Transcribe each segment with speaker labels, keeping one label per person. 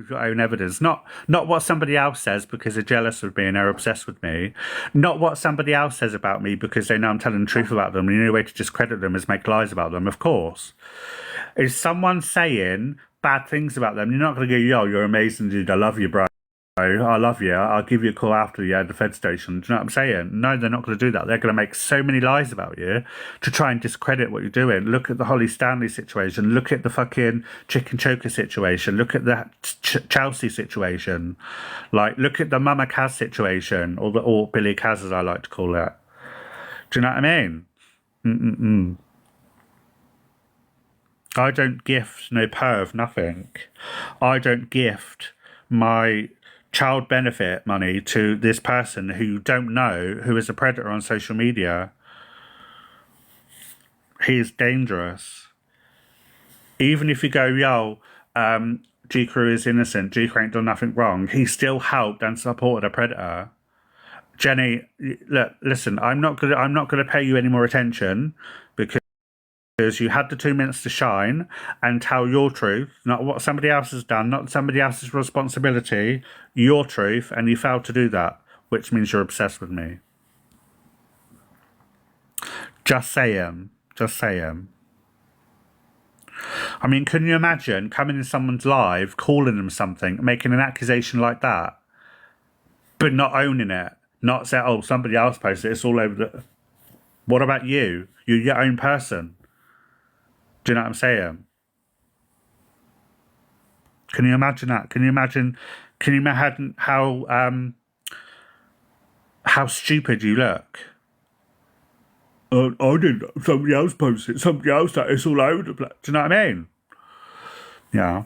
Speaker 1: with your own evidence, not what somebody else says because they're jealous of me and they're obsessed with me, not what somebody else says about me because they know I'm telling the truth about them. And the only way to discredit them is make lies about them, of course. Is someone saying bad things about them, you're not going to go, yo, you're amazing, dude, I love you, bro. I love you. I'll give you a call after you at the Fed station. Do you know what I'm saying? No, they're not going to do that. They're going to make so many lies about you to try and discredit what you're doing. Look at the Holly Stanley situation. Look at the fucking chicken choker situation. Look at the Chelsea situation. Like, look at the Mama Kaz situation, or Billy Kaz, as I like to call it. Do you know what I mean? I don't gift no perv, nothing. I don't gift my child benefit money to this person who you don't know, who is a predator on social media. He is dangerous. Even if you go, yo, G Crew is innocent, G Crew ain't done nothing wrong, he still helped and supported a predator. Jenny, look, listen, I'm not gonna pay you any more attention because you had the 2 minutes to shine and tell your truth, not what somebody else has done, not somebody else's responsibility, your truth, and you failed to do that, which means you're obsessed with me. Just saying. Just saying. I mean, can you imagine coming in someone's live, calling them something, making an accusation like that, but not owning it? Not say, oh, somebody else posted it, it's all over the... What about you? You're your own person. Do you know what I'm saying? Can you imagine that? Can you imagine how stupid you look? I didn't. Somebody else posted it. Somebody else that it's all over the place. Do you know what I mean? Yeah.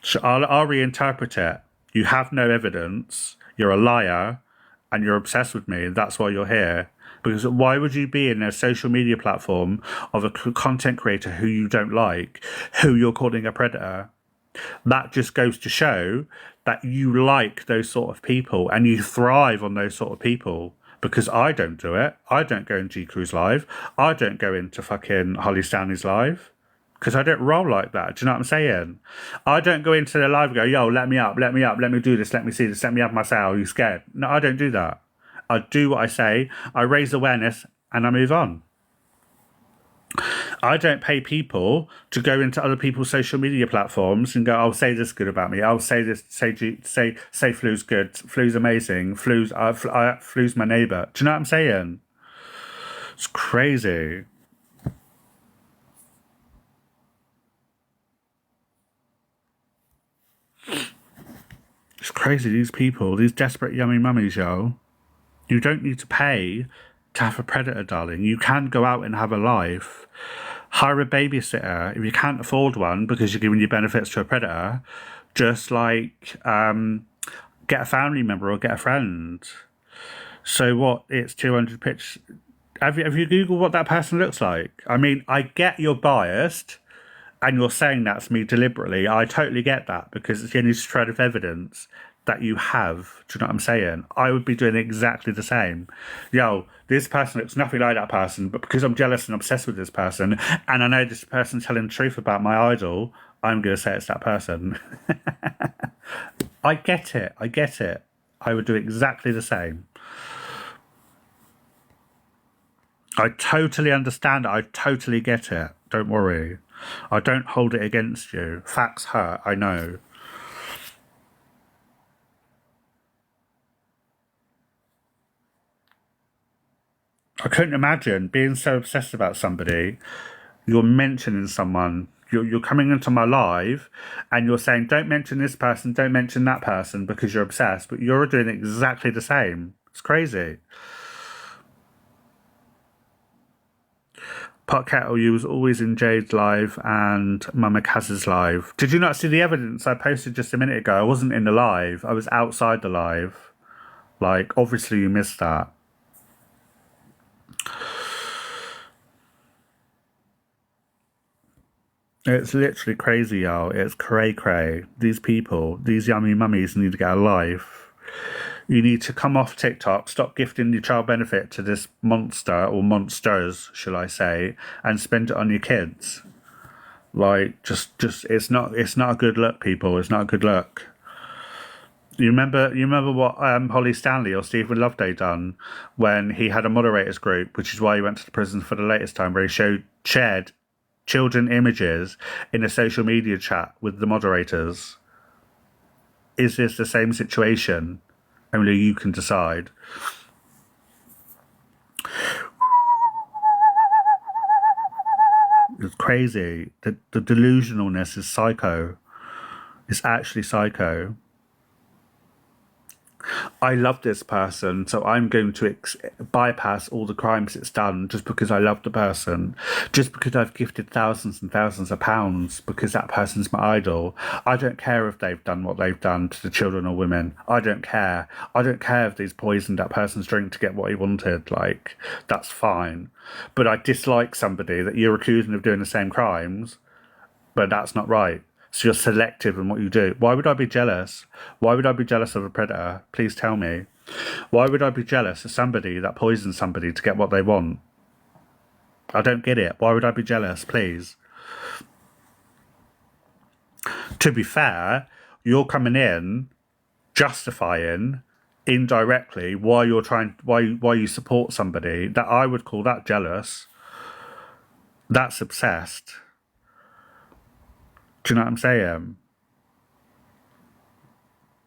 Speaker 1: So I'll reinterpret it. You have no evidence. You're a liar, and you're obsessed with me. And that's why you're here. Because why would you be in a social media platform of a content creator who you don't like, who you're calling a predator? That just goes to show that you like those sort of people and you thrive on those sort of people. Because I don't do it. I don't go in G Crew's live. I don't go into fucking Holly Stanley's live. Because I don't roll like that. Do you know what I'm saying? I don't go into their live and go, yo, let me up, let me do this, let me see this, let me have my say. Are you scared? No, I don't do that. I do what I say, I raise awareness, and I move on. I don't pay people to go into other people's social media platforms and go, I'll say this good about me. I'll say this, say Flu's good, Flu's amazing, Flu's my neighbour. Do you know what I'm saying? It's crazy. It's crazy, these people, these desperate yummy mummies, yo. You don't need to pay to have a predator, darling. You can go out and have a life. Hire a babysitter if you can't afford one because you're giving your benefits to a predator. Just like get a family member or get a friend. So what? It's 200 pictures. Have you Googled what that person looks like? I mean, I get you're biased and you're saying that's me deliberately. I totally get that because it's the only shred of evidence that you have. Do you know what I'm saying? I would be doing exactly the same. Yo, this person looks nothing like that person, but because I'm jealous and obsessed with this person, and I know this person's telling the truth about my idol, I'm going to say it's that person. I get it. I get it. I would do exactly the same. I totally understand it. I totally get it. Don't worry. I don't hold it against you. Facts hurt, I know. I couldn't imagine being so obsessed about somebody. You're mentioning someone. You're coming into my live and you're saying, don't mention this person, don't mention that person because you're obsessed, but you're doing exactly the same. It's crazy. Pot Kettle, you was always in Jade's live and Mama Kaz's live. Did you not see the evidence I posted just a minute ago? I wasn't in the live. I was outside the live. Like, obviously you missed that. It's literally crazy, y'all. It's cray-cray. These people, these yummy mummies need to get a life. You need to come off TikTok, stop gifting your child benefit to this monster, or monsters, shall I say, and spend it on your kids. Like, just it's not a good look, people. It's not a good look. You remember what Holly Stanley or Stephen Loveday done when he had a moderators group, which is why he went to the prison for the latest time, where he shared children images in a social media chat with the moderators. Is this the same situation? Only you can decide. It's crazy. The delusionalness is psycho. It's actually psycho. I love this person, so I'm going to bypass all the crimes it's done just because I love the person, just because I've gifted thousands and thousands of pounds because that person's my idol. I don't care if they've done what they've done to the children or women. I don't care. I don't care if they've poisoned that person's drink to get what he wanted. Like, that's fine. But I dislike somebody that you're accusing of doing the same crimes, but that's not right. So you're selective in what you do. Why would I be jealous? Why would I be jealous of a predator? Please tell me. Why would I be jealous of somebody that poisons somebody to get what they want? I don't get it. Why would I be jealous? Please. To be fair, you're coming in justifying indirectly why you support somebody that I would call that jealous. That's obsessed. Do you know what I'm saying?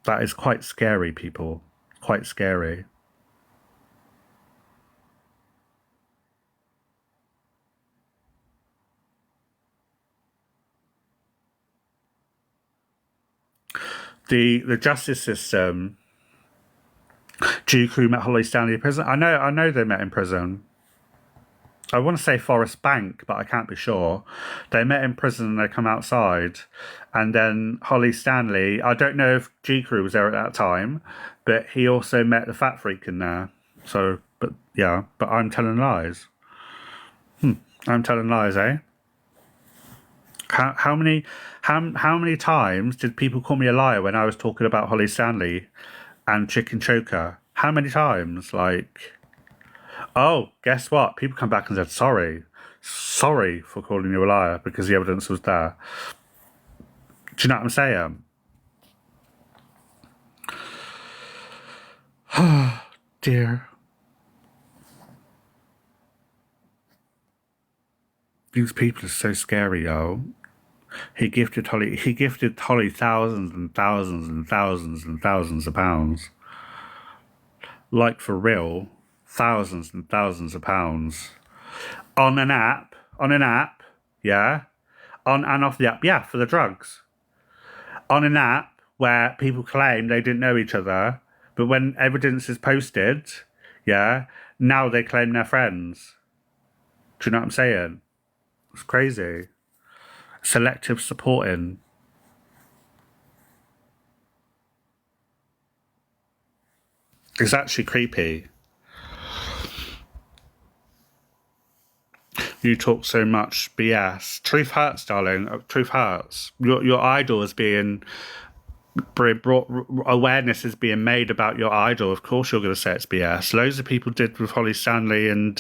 Speaker 1: That is quite scary, people. Quite scary. The justice system. J. Crew met Holly Stanley in prison. I know they met in prison. I want to say Forest Bank, but I can't be sure. They met in prison and they come outside. And then Holly Stanley, I don't know if G Crew was there at that time, but he also met the Fat Freak in there. So, but yeah, but I'm telling lies. I'm telling lies, eh? How many times did people call me a liar when I was talking about Holly Stanley and Chicken Choker? How many times? Like, oh, guess what? People come back and said sorry. Sorry for calling you a liar because the evidence was there. Do you know what I'm saying? Dear. These people are so scary, yo. He gifted Holly thousands and thousands and thousands and thousands of pounds. Like, for real, thousands and thousands of pounds. On an app, yeah? On and off the app, yeah, for the drugs. On an app where people claim they didn't know each other, but when evidence is posted, yeah, now they claim they're friends. Do you know what I'm saying? It's crazy. Selective supporting. It's actually creepy. You talk so much BS. Truth hurts, darling. Truth hurts. Your idol is being brought. Awareness is being made about your idol. Of course, you're going to say it's BS. Loads of people did with Holly Stanley and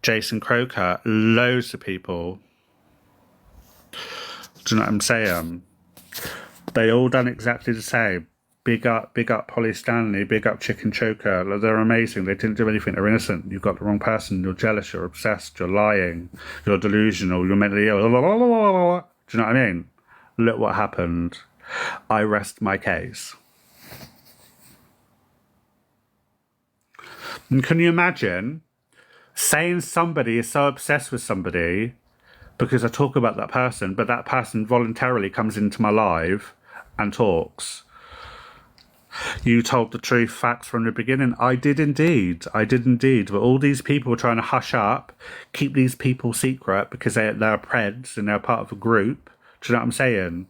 Speaker 1: Jason Croker. Loads of people. Do you know what I'm saying? They all done exactly the same. Big up Holly Stanley, big up Chicken Choker. Like, they're amazing. They didn't do anything. They're innocent. You've got the wrong person. You're jealous. You're obsessed. You're lying. You're delusional. You're mentally ill. Do you know what I mean? Look what happened. I rest my case. And can you imagine saying somebody is so obsessed with somebody because I talk about that person, but that person voluntarily comes into my live and talks? You told the truth, facts from the beginning. I did indeed. I did indeed. But all these people were trying to hush up, keep these people secret because they're Preds and they're part of a group. Do you know what I'm saying?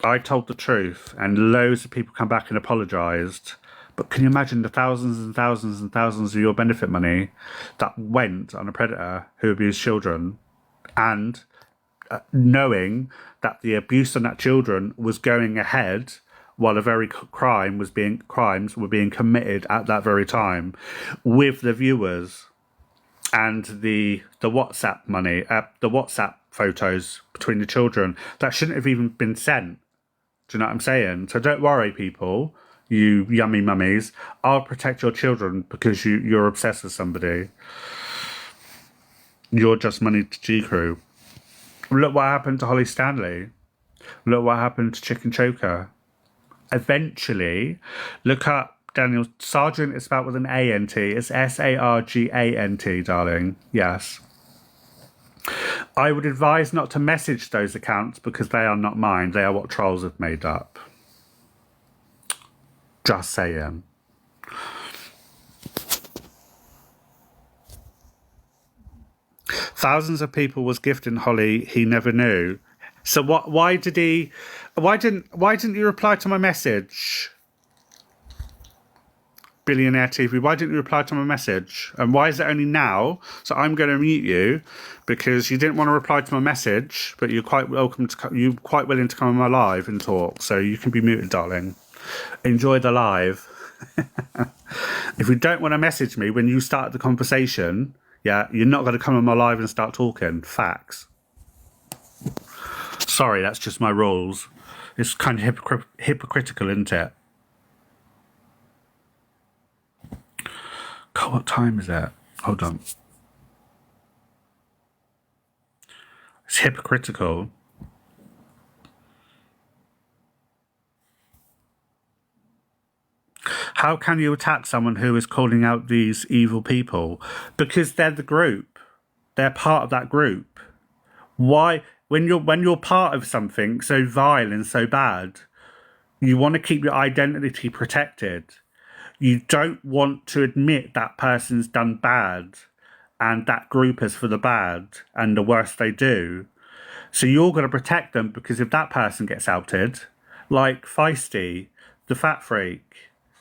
Speaker 1: I told the truth, and loads of people come back and apologised. But can you imagine the thousands and thousands and thousands of your benefit money that went on a predator who abused children, and knowing that the abuse on that children was going ahead while the very crimes were being committed at that very time, with the viewers and the WhatsApp money, the WhatsApp photos between the children that shouldn't have even been sent. Do you know what I'm saying? So don't worry, people, you yummy mummies. I'll protect your children because you're obsessed with somebody. You're just money to G Crew. Look what happened to Holly Stanley. Look what happened to Chicken Choker. Eventually, look up Daniel Sargent. It's spelled with an ANT. It's SARGANT, darling. Yes. I would advise not to message those accounts because they are not mine. They are what trolls have made up. Just saying. Thousands of people was gifting Holly he never knew. So what? Why didn't you reply to my message? Billionaire TV, why didn't you reply to my message? And why is it only now? So I'm going to mute you because you didn't want to reply to my message, but you're quite welcome to. You're quite willing to come on my live and talk, so you can be muted, darling. Enjoy the live. If you don't want to message me when you start the conversation, yeah, you're not going to come on my live and start talking. Facts. Sorry, that's just my rules. It's kind of hypocritical, isn't it? God, what time is it? Hold on. It's hypocritical. How can you attack someone who is calling out these evil people? Because they're the group. They're part of that group. Why, when you're part of something so vile and so bad, you want to keep your identity protected. You don't want to admit that person's done bad and that group is for the bad and the worst they do. So you're going to protect them because if that person gets outed, like Feisty, the Fat Freak,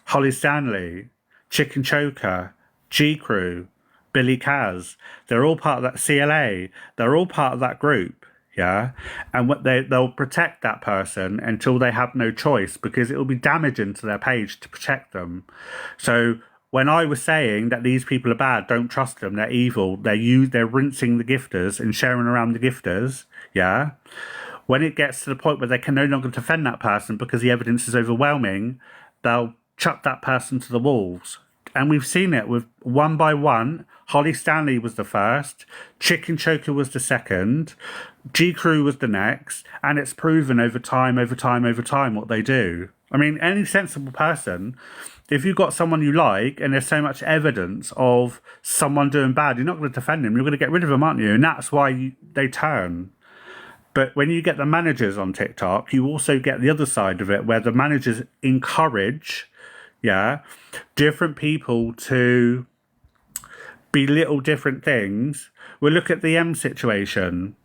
Speaker 1: Holly Stanley, Chicken Choker, G Crew, Billy Kaz, they're all part of that CLA. They're all part of that group. Yeah, and what they'll protect that person until they have no choice because it will be damaging to their page to protect them. So when I was saying that these people are bad, don't trust them, they're evil, they're rinsing the gifters and sharing around the gifters. Yeah, when it gets to the point where they can no longer defend that person because the evidence is overwhelming, they'll chuck that person to the wolves. And we've seen it with one by one. Holly Stanley was the first, Chicken Choker was the second, G Crew was the next, and it's proven over time what they do. I mean, any sensible person, if you've got someone you like and there's so much evidence of someone doing bad, you're not going to defend them, you're going to get rid of them, aren't you? And that's why they turn. But when you get the managers on TikTok, you also get the other side of it where the managers encourage, different people to belittle different things. We'll look at the M situation.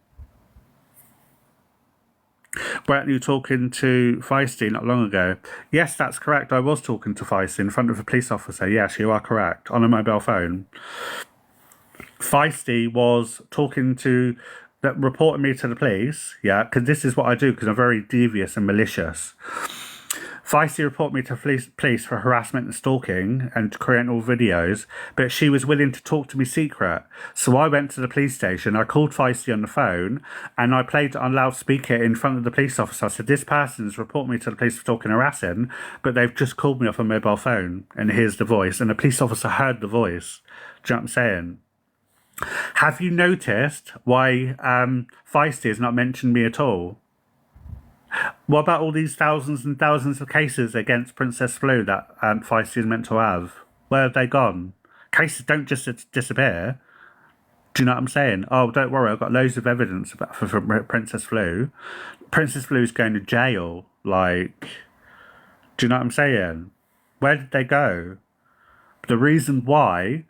Speaker 1: Weren't you talking to Feisty not long ago? Yes, that's correct. I was talking to Feisty in front of a police officer. Yes, you are correct. On a mobile phone. Feisty was talking to, that reported me to the police, because this is what I do, because I'm very devious and malicious. Feisty reported me to police for harassment and stalking and to create all videos, but she was willing to talk to me secret. So I went to the police station, I called Feisty on the phone, and I played it on loudspeaker in front of the police officer. I said, this person's reported me to the police for stalking and harassing, but they've just called me off a mobile phone, and here's the voice. And the police officer heard the voice. Do you know what I'm saying? Have you noticed why Feisty has not mentioned me at all? What about all these thousands and thousands of cases against Princess Flo that Feisty is meant to have? Where have they gone? Cases don't just disappear. Do you know what I'm saying? Oh, don't worry, I've got loads of evidence for Princess Flo. Princess Flo's going to jail. Like, do you know what I'm saying? Where did they go? The reason why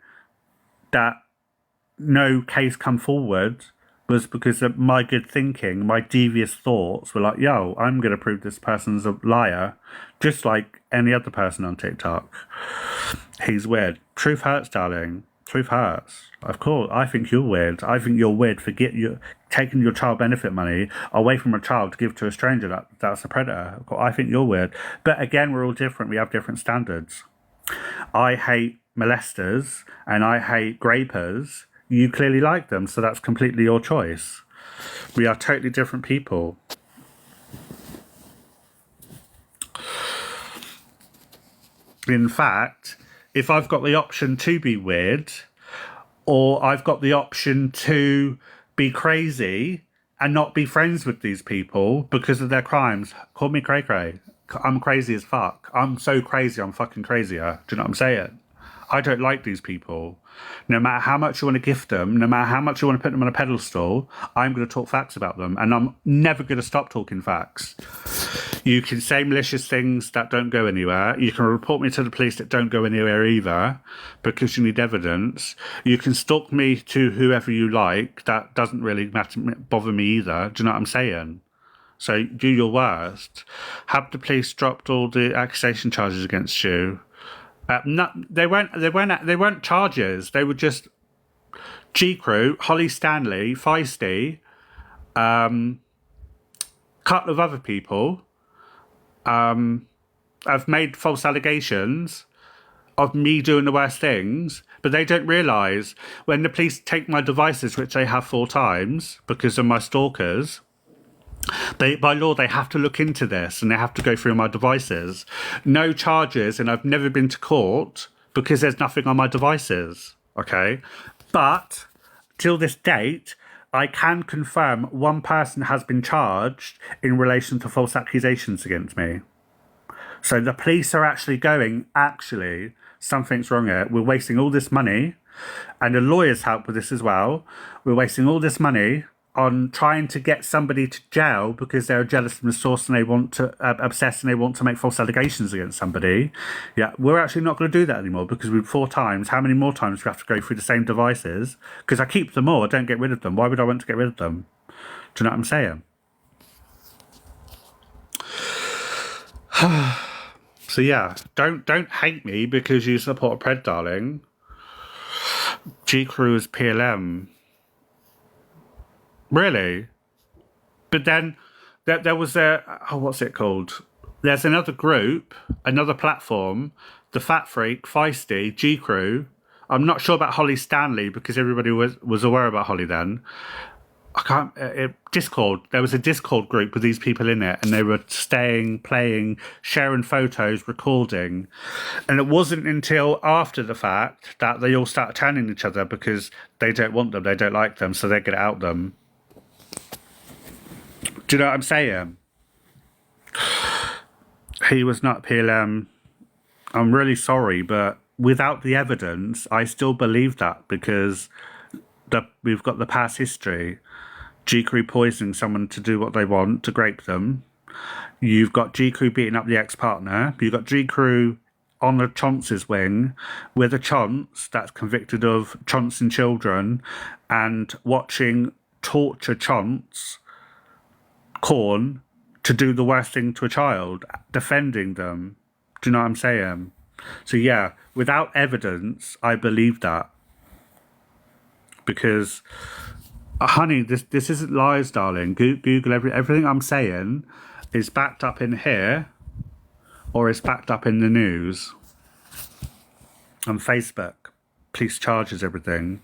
Speaker 1: that no case come forward was because of my good thinking, my devious thoughts were like, yo, I'm going to prove this person's a liar, just like any other person on TikTok. He's weird. Truth hurts, darling. Truth hurts. Of course, I think you're weird. I think you're weird for taking your child benefit money away from a child to give to a stranger. That's a predator. I think you're weird. But again, we're all different. We have different standards. I hate molesters and I hate grapers You clearly like them, so that's completely your choice. We are totally different people. In fact, if I've got the option to be weird, or I've got the option to be crazy and not be friends with these people because of their crimes, call me cray cray. I'm crazy as fuck. I'm so crazy, I'm fucking crazier. Do you know what I'm saying? I don't like these people. No matter how much you want to gift them, no matter how much you want to put them on a pedestal, I'm going to talk facts about them. And I'm never going to stop talking facts. You can say malicious things that don't go anywhere. You can report me to the police that don't go anywhere either, because you need evidence. You can stalk me to whoever you like. That doesn't really bother me either. Do you know what I'm saying? So do your worst. Have the police dropped all the accusation charges against you? They weren't charges. They were just G Crew, Holly Stanley, Feisty, couple of other people have made false allegations of me doing the worst things, but they don't realise when the police take my devices, which they have 4 times because of my stalkers. By law, they have to look into this and they have to go through my devices. No charges, and I've never been to court because there's nothing on my devices. Okay, but till this date, I can confirm one person has been charged in relation to false accusations against me. So the police are actually going, actually, something's wrong here. We're wasting all this money, and the lawyers help with this as well. We're wasting all this money on trying to get somebody to jail because they're jealous and resource and they want to obsess and they want to make false allegations against somebody. Yeah, we're actually not going to do that anymore because we've 4 times. How many more times do we have to go through the same devices? Because I keep them all, I don't get rid of them. Why would I want to get rid of them? Do you know what I'm saying? So yeah, don't hate me because you support a pred, darling. G Crew is PLM. Really? But then there was what's it called? There's another group, another platform, the Fat Freak, Feisty, G Crew. I'm not sure about Holly Stanley because everybody was aware about Holly then. I can't. Discord. There was a Discord group with these people in it, and they were staying, playing, sharing photos, recording. And it wasn't until after the fact that they all started turning each other because they don't want them, they don't like them, so they get out them. Do you know what I'm saying? He was not PLM. I'm really sorry, but without the evidence, I still believe that because we've got the past history. G Crew poisoning someone to do what they want, to grape them. You've got G Crew beating up the ex-partner. You've got G Crew on the Chaunce's wing with a Chaunce that's convicted of trouncing children and watching torture Chaunce Corn to do the worst thing to a child, defending them. Do you know what I'm saying? So yeah, without evidence, I believe that. Because, honey, this isn't lies, darling. Google everything I'm saying is backed up in here or is backed up in the news. On Facebook. Police charges everything.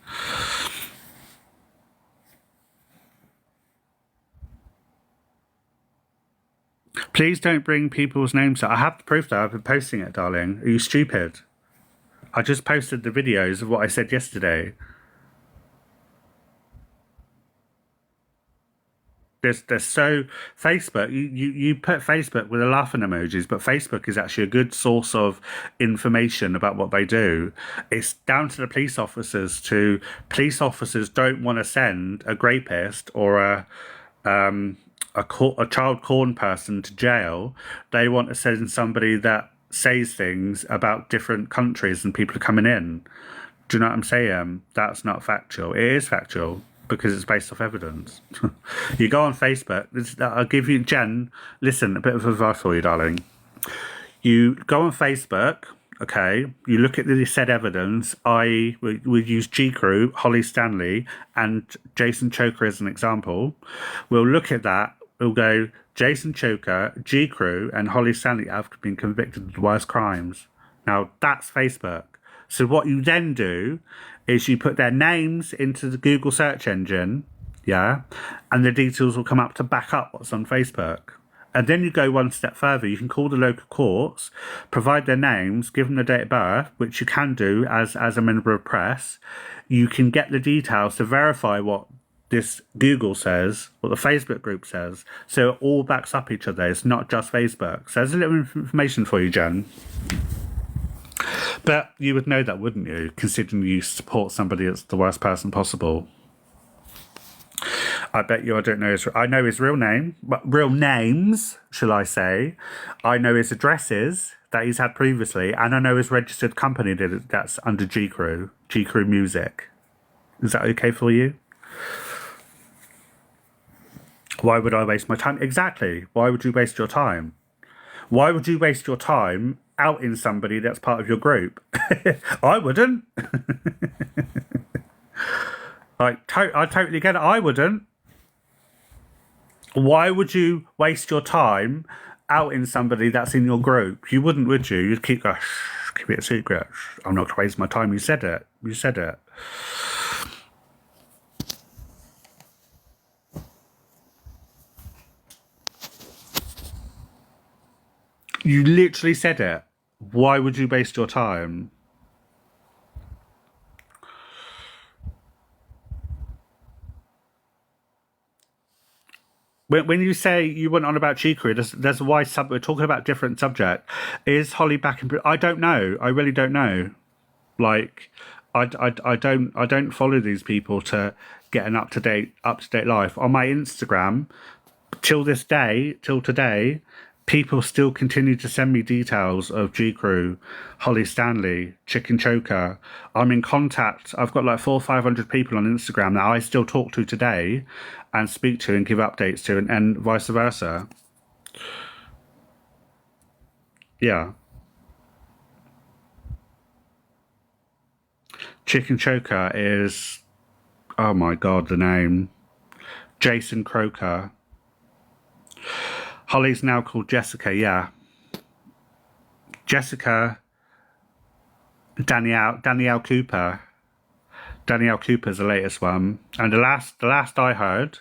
Speaker 1: Please don't bring people's names up. I have the proof that I've been posting it, darling. Are you stupid? I just posted the videos of what I said yesterday. There's so Facebook, you put Facebook with the laughing emojis, but Facebook is actually a good source of information about what they do. It's down to the police officers police officers don't want to send a rapist or a child corn person to jail. They want to send somebody that says things about different countries and people are coming in. Do you know what I'm saying? That's not factual. It is factual because it's based off evidence. You go on Facebook. I'll give you, Jen, listen, a bit of advice for you, darling. You go on Facebook, okay, you look at the said evidence. I would use G Crew, Holly Stanley, and Jason Choker as an example. We'll look at that. We'll go, Jason Choker, G Crew, and Holly Stanley have been convicted of the worst crimes. Now, that's Facebook. So what you then do is you put their names into the Google search engine, yeah, and the details will come up to back up what's on Facebook. And then you go one step further. You can call the local courts, provide their names, give them the date of birth, which you can do as a member of press. You can get the details to verify what this Google says, what the Facebook group says. So it all backs up each other. It's not just Facebook. So there's a little information for you, Jen. But you would know that, wouldn't you? Considering you support somebody that's the worst person possible. I bet you I don't know his... I know his real name. Real names, shall I say. I know his addresses that he's had previously. And I know his registered company that's under G Crew Music. Is that okay for you? Why would I waste my time? Exactly. Why would you waste your time? Why would you waste your time outing somebody that's part of your group? I wouldn't. I totally get it. I wouldn't. Why would you waste your time outing somebody that's in your group? You wouldn't, would you? You'd keep it a secret. I'm not going to waste my time. You said it. You said it. You literally said it. Why would you waste your time? When you say you went on about Chicory, there's why we're talking about different subject. Is Holly back in? I don't know. I really don't know. Like, I don't follow these people to get an up to date life on my Instagram. Till today, people still continue to send me details of G Crew, Holly Stanley, Chicken Choker. I'm in contact. I've got like 400 or 500 people on Instagram that I still talk to today and speak to and give updates to, and vice versa. Yeah. Chicken Choker is, oh my God, the name. Jason Croker. Holly's now called Jessica, yeah. Jessica, Danielle Cooper. Danielle Cooper's the latest one. And the last I heard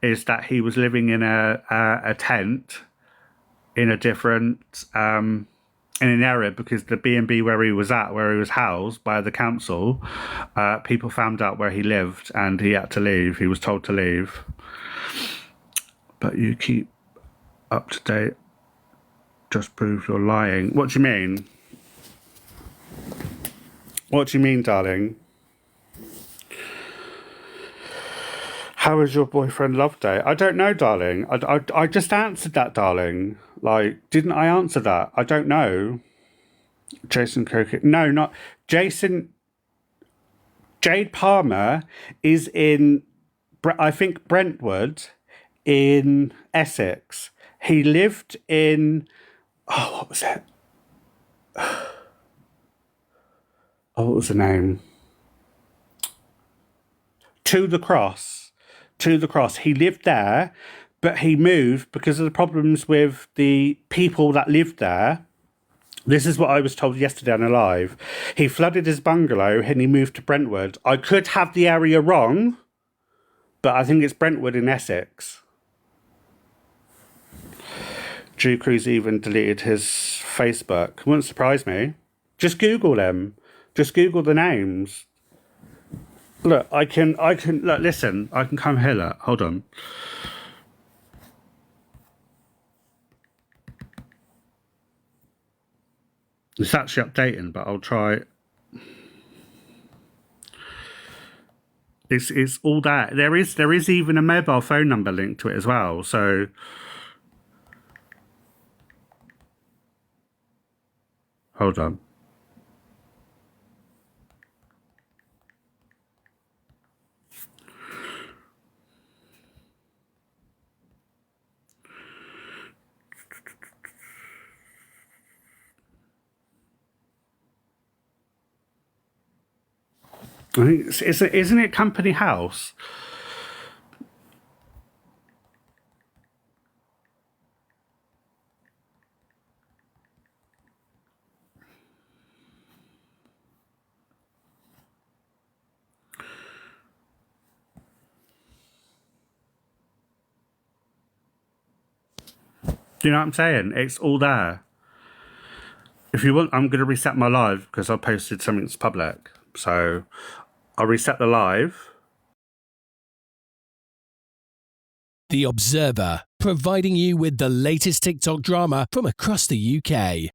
Speaker 1: is that he was living in a tent in a different, in an area, because the B&B where he was housed by the council, people found out where he lived and he had to leave. He was told to leave. But you keep up to date, just prove you're lying. What do you mean? What do you mean, darling? How was your boyfriend love day? I don't know, darling. I just answered that, darling. Like, didn't I answer that? I don't know. Jason Croker. No, not Jason. Jade Palmer is in, I think, Brentwood in Essex. He lived in, oh, what was it? Oh, what was the name? To the Cross. He lived there, but he moved because of the problems with the people that lived there. This is what I was told yesterday on a live. He flooded his bungalow and he moved to Brentwood. I could have the area wrong, but I think it's Brentwood in Essex. Drew Crews even deleted his Facebook. Wouldn't surprise me. Just Google them. Just Google the names. Look, I can, look, listen, I can come here, look, hold on. It's actually updating, but I'll try. It's all that. There is even a mobile phone number linked to it as well, so. Hold on. I think isn't it Company House? Do you know what I'm saying? It's all there. If you want, I'm going to reset my live because I posted something that's public. So I'll reset the live.
Speaker 2: The Observer, providing you with the latest TikTok drama from across the UK.